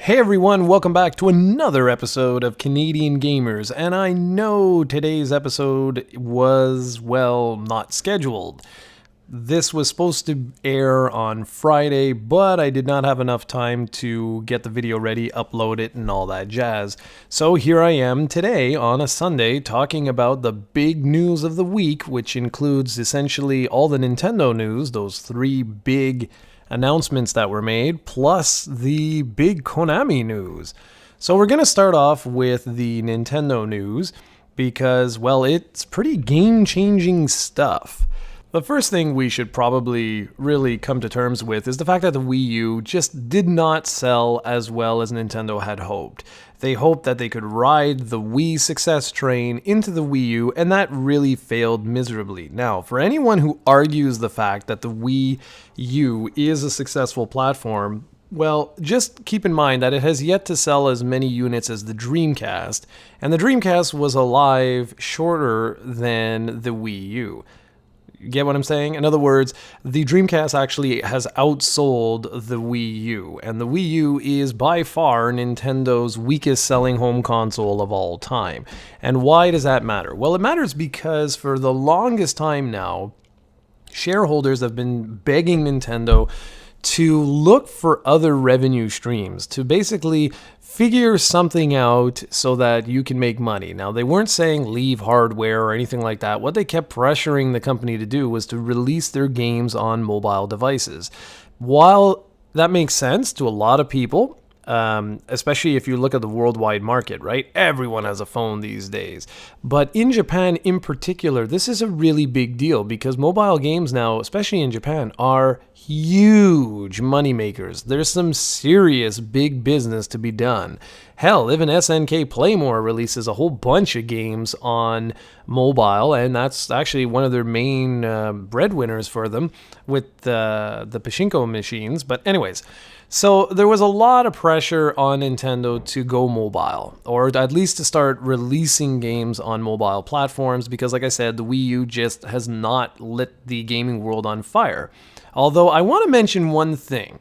Hey everyone, welcome back to another episode of Canadian Gamers, and I know today's episode was, well, not scheduled. This was supposed to air on Friday, but I did not have enough time to get the video ready, upload it, and all that jazz. So here I am today on a Sunday talking about the big news of the week, which includes essentially all the Nintendo news, those three big announcements that were made, plus the big Konami news. So we're going to start off with the Nintendo news because, well, it's pretty game-changing stuff. The first thing we should probably really come to terms with is the fact that the Wii U just did not sell as well as Nintendo had hoped. They hoped that they could ride the Wii success train into the Wii U, and that really failed miserably. Now, for anyone who argues the fact that the Wii U is a successful platform, well, just keep in mind that it has yet to sell as many units as the Dreamcast, and the Dreamcast was alive shorter than the Wii U. You get what I'm saying? In other words, the Dreamcast actually has outsold the Wii U, and the Wii U is by far Nintendo's weakest selling home console of all time. And why does that matter? Well, it matters because for the longest time now, shareholders have been begging Nintendo to look for other revenue streams, to basically figure something out so that you can make money. Now, they weren't saying leave hardware or anything like that. What they kept pressuring the company to do was to release their games on mobile devices. While that makes sense to a lot of people, especially if you look at the worldwide market, right? Everyone has a phone these days. But in Japan in particular, this is a really big deal because mobile games now, especially in Japan, are huge moneymakers. There's some serious big business to be done. Hell, even SNK Playmore releases a whole bunch of games on mobile, and that's actually one of their main breadwinners for them with the pachinko machines. But anyways, so there was a lot of pressure on Nintendo to go mobile, or at least to start releasing games on mobile platforms, because like I said, the Wii U just has not lit the gaming world on fire. Although I want to mention one thing.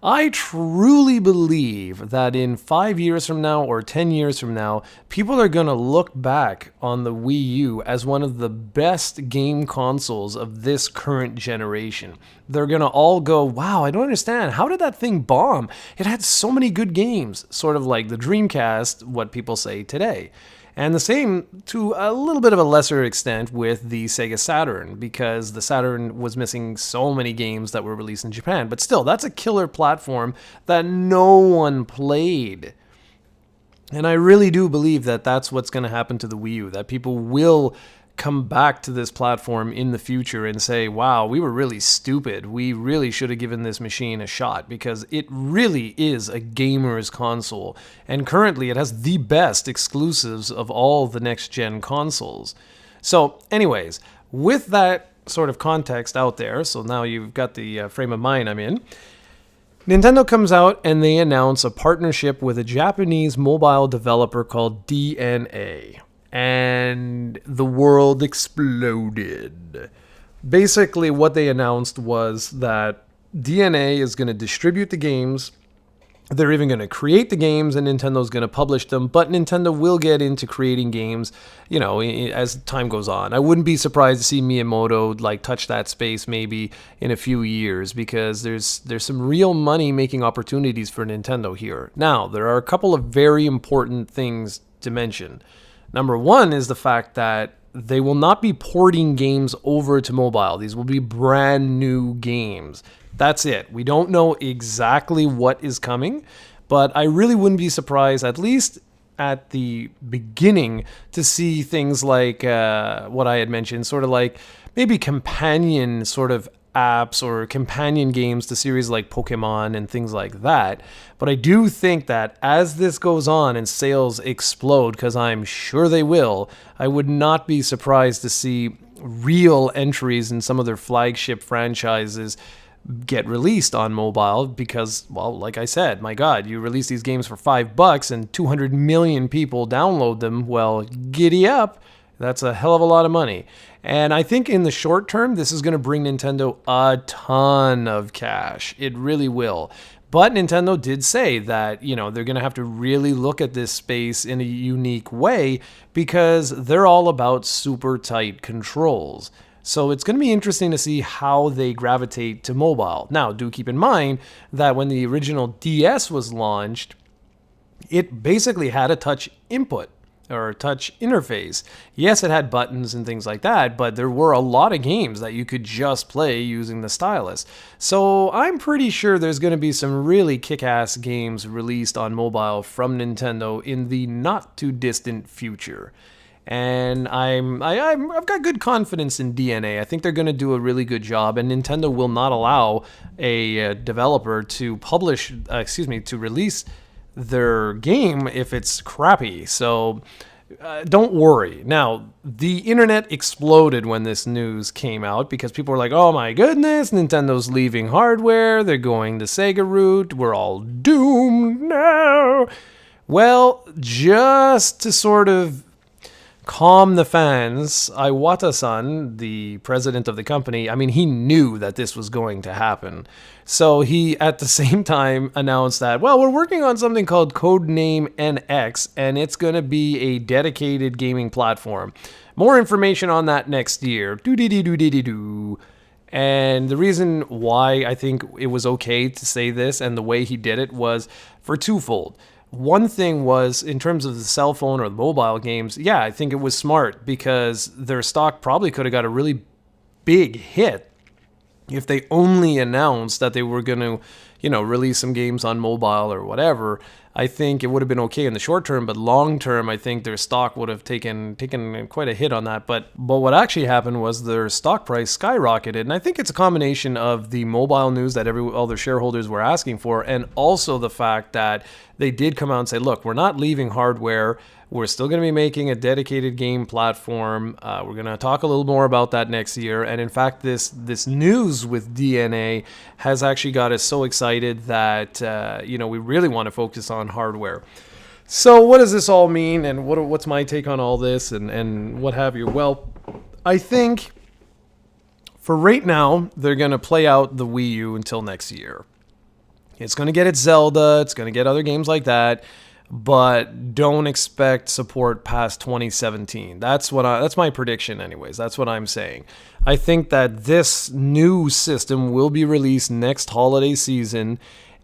I truly believe that in 5 years from now or 10 years from now, people are going to look back on the Wii U as one of the best game consoles of this current generation. They're going to all go, wow, I don't understand. How did that thing bomb? It had so many good games, sort of like the Dreamcast, what people say today. And the same, to a little bit of a lesser extent, with the Sega Saturn, because the Saturn was missing so many games that were released in Japan. But still, that's a killer platform that no one played. And I really do believe that that's what's going to happen to the Wii U, that people will come back to this platform in the future and say, wow, we were really stupid. We really should have given this machine a shot, because it really is a gamer's console. And currently it has the best exclusives of all the next-gen consoles. So anyways, with that sort of context out there, so now you've got the frame of mind I'm in, Nintendo comes out and they announce a partnership with a Japanese mobile developer called DNA. And the world exploded. Basically, what they announced was that DNA is going to distribute the games. They're even going to create the games, and Nintendo's going to publish them. But Nintendo will get into creating games, you know, as time goes on. I wouldn't be surprised to see Miyamoto touch that space maybe in a few years, because there's some real money-making opportunities for Nintendo here. Now, there are a couple of very important things to mention. Number one is the fact that they will not be porting games over to mobile. These will be brand new games. That's it. We don't know exactly what is coming, but I really wouldn't be surprised, at least at the beginning, to see things like what I had mentioned, sort of like maybe companion sort of apps or companion games to series like Pokemon and things like that. But I do think that as this goes on and sales explode, because I'm sure they will, I would not be surprised to see real entries in some of their flagship franchises get released on mobile, because, well, like I said, my God, you release these games for $5 and 200 million people download them. Well, giddy up. That's a hell of a lot of money. And I think in the short term, this is going to bring Nintendo a ton of cash. It really will. But Nintendo did say that, they're going to have to really look at this space in a unique way because they're all about super tight controls. So it's going to be interesting to see how they gravitate to mobile. Now, do keep in mind that when the original DS was launched, it basically had a touch input or touch interface. Yes, it had buttons and things like that, but there were a lot of games that you could just play using the stylus. So I'm pretty sure there's going to be some really kick-ass games released on mobile from Nintendo in the not too distant future. And I've got good confidence in DNA. I think they're going to do a really good job, and Nintendo will not allow a developer to to release their game if it's crappy. So don't worry. Now, the internet exploded when this news came out because people were like, oh my goodness, Nintendo's leaving hardware. They're going the Sega route. We're all doomed now. Well, just to sort of calm the fans, Iwata-san, the president of the company, he knew that this was going to happen. So he, at the same time, announced that, well, we're working on something called Codename NX, and it's going to be a dedicated gaming platform. More information on that next year. Do-dee-dee-doo-dee-dee-doo. And the reason why I think it was okay to say this and the way he did it was for twofold. One thing was, in terms of the cell phone or the mobile games, yeah, I think it was smart because their stock probably could have got a really big hit if they only announced that they were going to, release some games on mobile or whatever. I think it would have been okay in the short term, but long term, I think their stock would have taken quite a hit on that. But what actually happened was their stock price skyrocketed, and I think it's a combination of the mobile news that all their shareholders were asking for, and also the fact that they did come out and say, look, we're not leaving hardware. We're still going to be making a dedicated game platform. We're going to talk a little more about that next year. And in fact, this news with DNA has actually got us so excited that we really want to focus on hardware. So what does this all mean, and what's my take on all this, and what have you? Well, I think for right now, they're going to play out the Wii U until next year. It's going to get its Zelda. It's going to get other games like that. But don't expect support past 2017. That's my prediction anyways. That's what I'm saying. I think that this new system will be released next holiday season,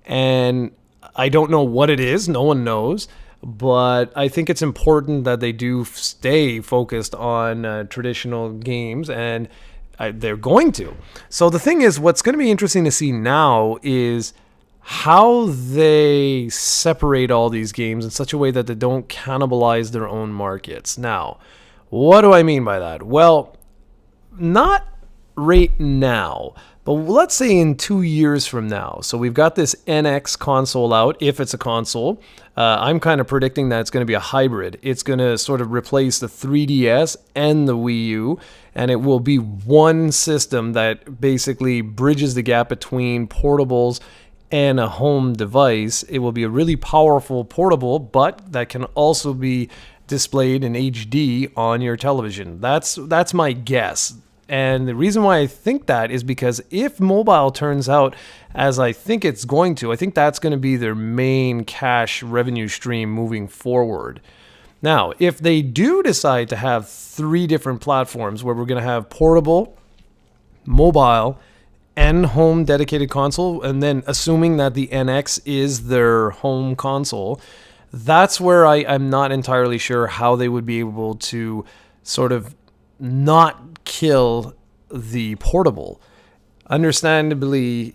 and I don't know what it is. No one knows. But I think it's important that they do stay focused on traditional games, and they're going to. So the thing is, what's going to be interesting to see now is how they separate all these games in such a way that they don't cannibalize their own markets. Now, what do I mean by that? Well, not right now, but let's say in 2 years from now. So we've got this NX console out, if it's a console. I'm kind of predicting that it's going to be a hybrid. It's going to sort of replace the 3DS and the Wii U, and it will be one system that basically bridges the gap between portables and a home device. It will be a really powerful portable, but that can also be displayed in HD on your television. That's my guess. And the reason why I think that is because if mobile turns out as I think it's going to, I think that's going to be their main cash revenue stream moving forward. Now, if they do decide to have 3 different platforms where we're going to have portable, mobile, and home dedicated console, and then assuming that the NX is their home console, that's where I'm not entirely sure how they would be able to sort of not kill the portable. Understandably,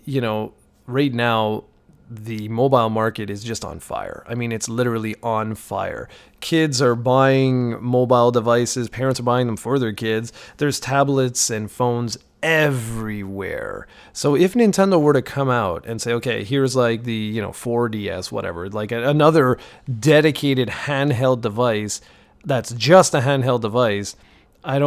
right now, the mobile market is just on fire. It's literally on fire. Kids are buying mobile devices. Parents are buying them for their kids. There's tablets and phones everywhere. So if Nintendo were to come out and say, okay, here's like the 4DS, whatever, like another dedicated handheld device that's just a handheld device, I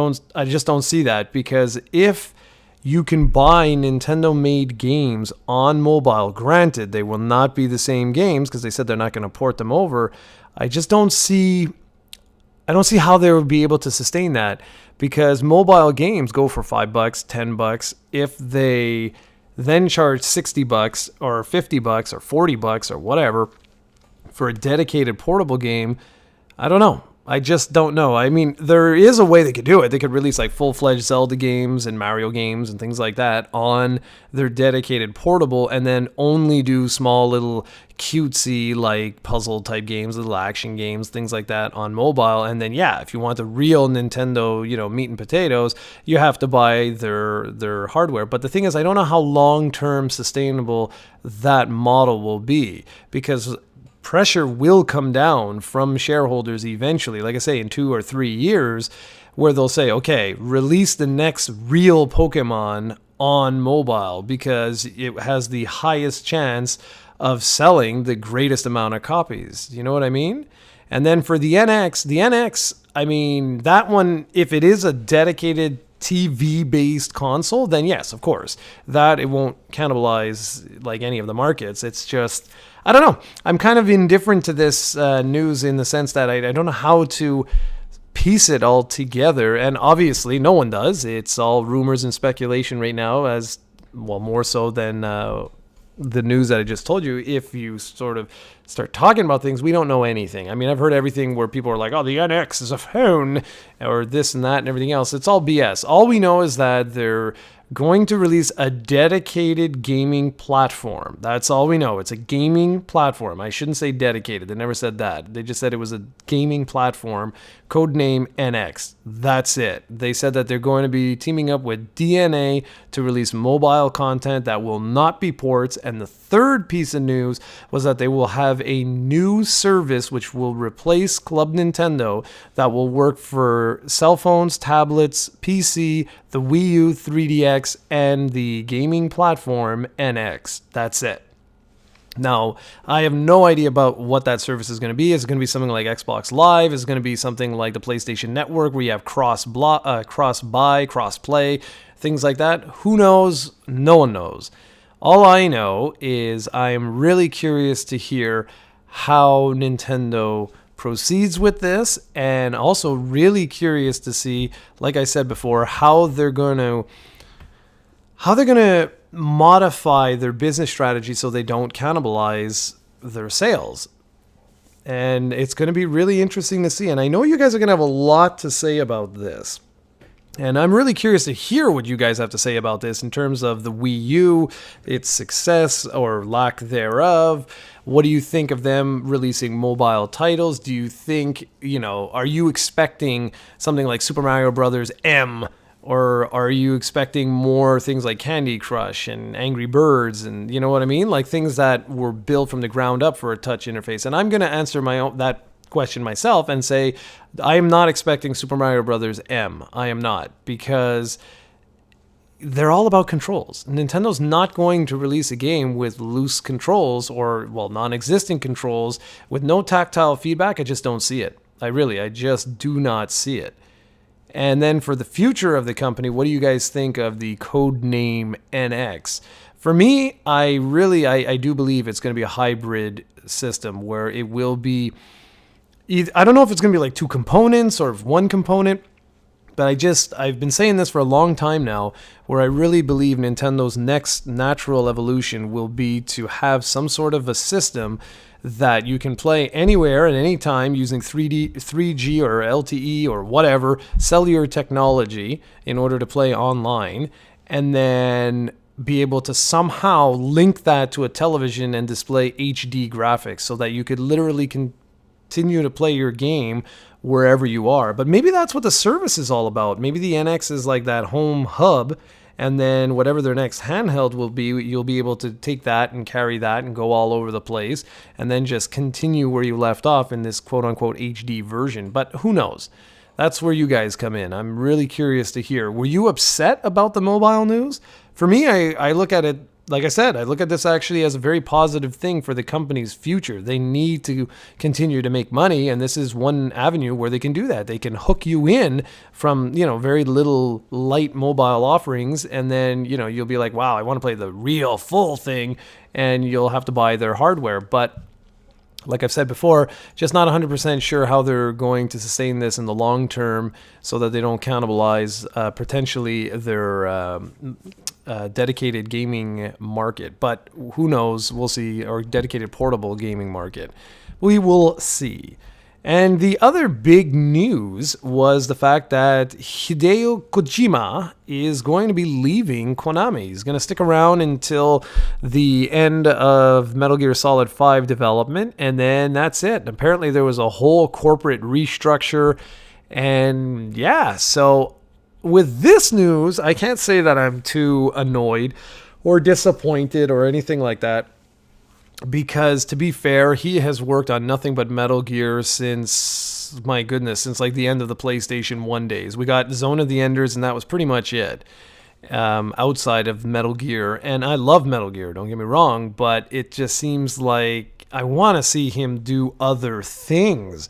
just don't see that, because if you can buy Nintendo made games on mobile, granted they will not be the same games because they said they're not going to port them over, I don't see how they would be able to sustain that, because mobile games go for $5, $10 if they then charge $60 or $50 or $40 or whatever for a dedicated portable game, I don't know. I just don't know. I mean, there is a way they could do it. They could release like full-fledged Zelda games and Mario games and things like that on their dedicated portable, and then only do small little cutesy like puzzle type games, little action games, things like that on mobile. And then yeah, if you want the real Nintendo, meat and potatoes, you have to buy their hardware. But the thing is, I don't know how long-term sustainable that model will be, because pressure will come down from shareholders eventually, like I say, in 2 or 3 years, where they'll say, okay, release the next real Pokemon on mobile because it has the highest chance of selling the greatest amount of copies. You know what I mean? And then for the NX, I mean, that one, if it is a dedicated TV-based console, then yes, of course, that it won't cannibalize like any of the markets. It's just, I don't know. I'm kind of indifferent to this news in the sense that I don't know how to piece it all together. And obviously, no one does. It's all rumors and speculation right now, as well, more so than the news that I just told you. If you sort of start talking about things, we don't know anything. I mean, I've heard everything where people are like, oh, the NX is a phone, or this and that and everything else. It's all BS. All we know is that they're going to release a dedicated gaming platform. That's all we know. It's a gaming platform. I shouldn't say dedicated. They never said that. They just said it was a gaming platform, codename NX. That's it. They said that they're going to be teaming up with DNA to release mobile content that will not be ports. And the third piece of news was that they will have a new service which will replace Club Nintendo, that will work for cell phones, tablets, PC, the Wii U, 3DX, and the gaming platform NX. That's it. Now, I have no idea about what that service is going to be. Is it going to be something like Xbox Live? Is it going to be something like the PlayStation Network where you have cross-buy, cross-play, things like that? Who knows? No one knows. All I know is I am really curious to hear how Nintendo proceeds with this, and also really curious to see, like I said before, how they're going to modify their business strategy so they don't cannibalize their sales. And it's going to be really interesting to see. And I know you guys are going to have a lot to say about this. And I'm really curious to hear what you guys have to say about this in terms of the Wii U, its success or lack thereof. What do you think of them releasing mobile titles? Do you think, are you expecting something like Super Mario Brothers M? Or are you expecting more things like Candy Crush and Angry Birds and, you know what I mean? Like things that were built from the ground up for a touch interface. And I'm going to answer that question myself and say I am not expecting Super Mario Brothers M. I am not, because they're all about controls. Nintendo's not going to release a game with loose controls or, non-existent controls with no tactile feedback. I just don't see it. I just do not see it. And then for the future of the company, what do you guys think of the codename NX? For me, I do believe it's going to be a hybrid system where it will be, I don't know if it's going to be like two components or one component, but I've been saying this for a long time now, where I really believe Nintendo's next natural evolution will be to have some sort of a system that you can play anywhere at any time using 3G or LTE or whatever cellular technology in order to play online, and then be able to somehow link that to a television and display HD graphics so that you could literally continue to play your game wherever you are. But maybe that's what the service is all about. Maybe the NX is like that home hub, and then whatever their next handheld will be, you'll be able to take that and carry that and go all over the place, and then just continue where you left off in this quote-unquote HD version. But who knows? That's where you guys come in. I'm really curious to hear. Were you upset about the mobile news? For me, I look at it, like I said, I look at this actually as a very positive thing for the company's future. They need to continue to make money, and this is one avenue where they can do that. They can hook you in from, very little light mobile offerings, and then, you'll be like, wow, I want to play the real full thing, and you'll have to buy their hardware. But like I've said before, just not 100% sure how they're going to sustain this in the long term so that they don't cannibalize potentially their dedicated gaming market. But who knows? We'll see. Or dedicated portable gaming market. We will see. And the other big news was the fact that Hideo Kojima is going to be leaving Konami. He's going to stick around until the end of Metal Gear Solid 5 development, and then that's it. Apparently there was a whole corporate restructure, and yeah, so with this news, I can't say that I'm too annoyed or disappointed or anything like that. Because to be fair, he has worked on nothing but Metal Gear since, my goodness, since like the end of the PlayStation 1 days. We got Zone of the Enders, and that was pretty much it outside of Metal Gear. And I love Metal Gear, don't get me wrong, but it just seems like I want to see him do other things.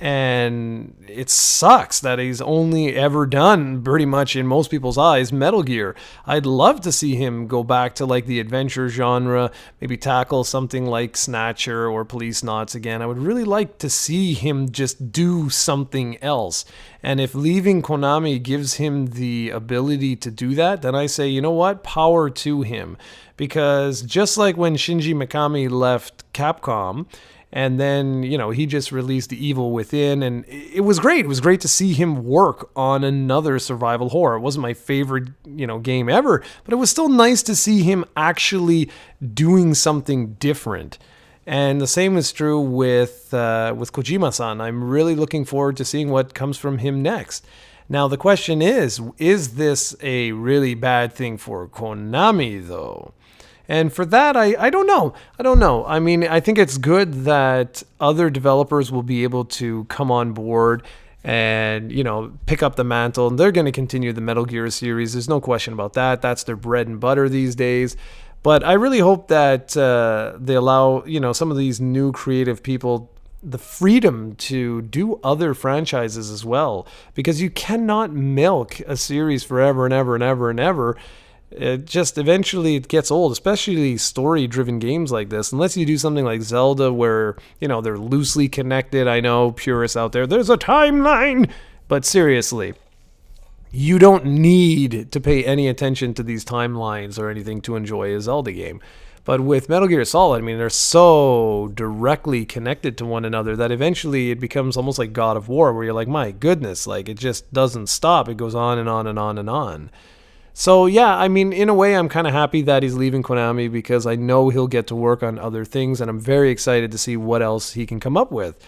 And it sucks that he's only ever done, pretty much in most people's eyes, Metal Gear. I'd love to see him go back to like the adventure genre, maybe tackle something like Snatcher or Police Knots again. I would really like to see him just do something else. And if leaving Konami gives him the ability to do that, then I say, you know what? Power to him. Because just like when Shinji Mikami left Capcom, and then, he just released The Evil Within, and it was great. It was great to see him work on another survival horror. It wasn't my favorite, game ever, but it was still nice to see him actually doing something different. And the same is true with Kojima-san. I'm really looking forward to seeing what comes from him next. Now, the question is this a really bad thing for Konami, though? And for that, I don't know. I mean, I think it's good that other developers will be able to come on board and, pick up the mantle. And they're going to continue the Metal Gear series. There's no question about that. That's their bread and butter these days. But I really hope that they allow, some of these new creative people the freedom to do other franchises as well. Because you cannot milk a series forever and ever and ever and ever. It just eventually it gets old, especially story-driven games like this. Unless you do something like Zelda where, they're loosely connected. I know purists out there's a timeline. But seriously, you don't need to pay any attention to these timelines or anything to enjoy a Zelda game. But with Metal Gear Solid, I mean, they're so directly connected to one another that eventually it becomes almost like God of War, where you're like, my goodness, like it just doesn't stop. It goes on and on and on and on. So yeah, I mean, in a way, I'm kind of happy that he's leaving Konami because I know he'll get to work on other things, and I'm very excited to see what else he can come up with.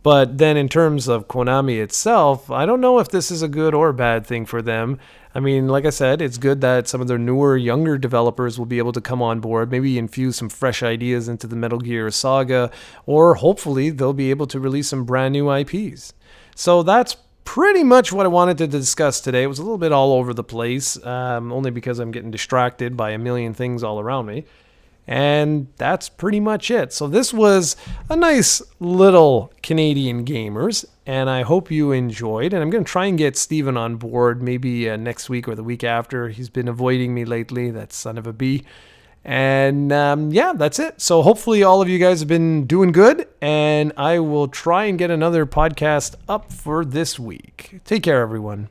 But then in terms of Konami itself, I don't know if this is a good or bad thing for them. I mean, like I said, it's good that some of their newer, younger developers will be able to come on board, maybe infuse some fresh ideas into the Metal Gear saga, or hopefully they'll be able to release some brand new IPs. So that's pretty much what I wanted to discuss today. It was a little bit all over the place, only because I'm getting distracted by a million things all around me. And that's pretty much it. So this was a nice little Canadian Gamers, and I hope you enjoyed. And I'm going to try and get Steven on board maybe next week or the week after. He's been avoiding me lately, that son of a bee. And yeah, that's it. So hopefully all of you guys have been doing good, and I will try and get another podcast up for this week. Take care, everyone.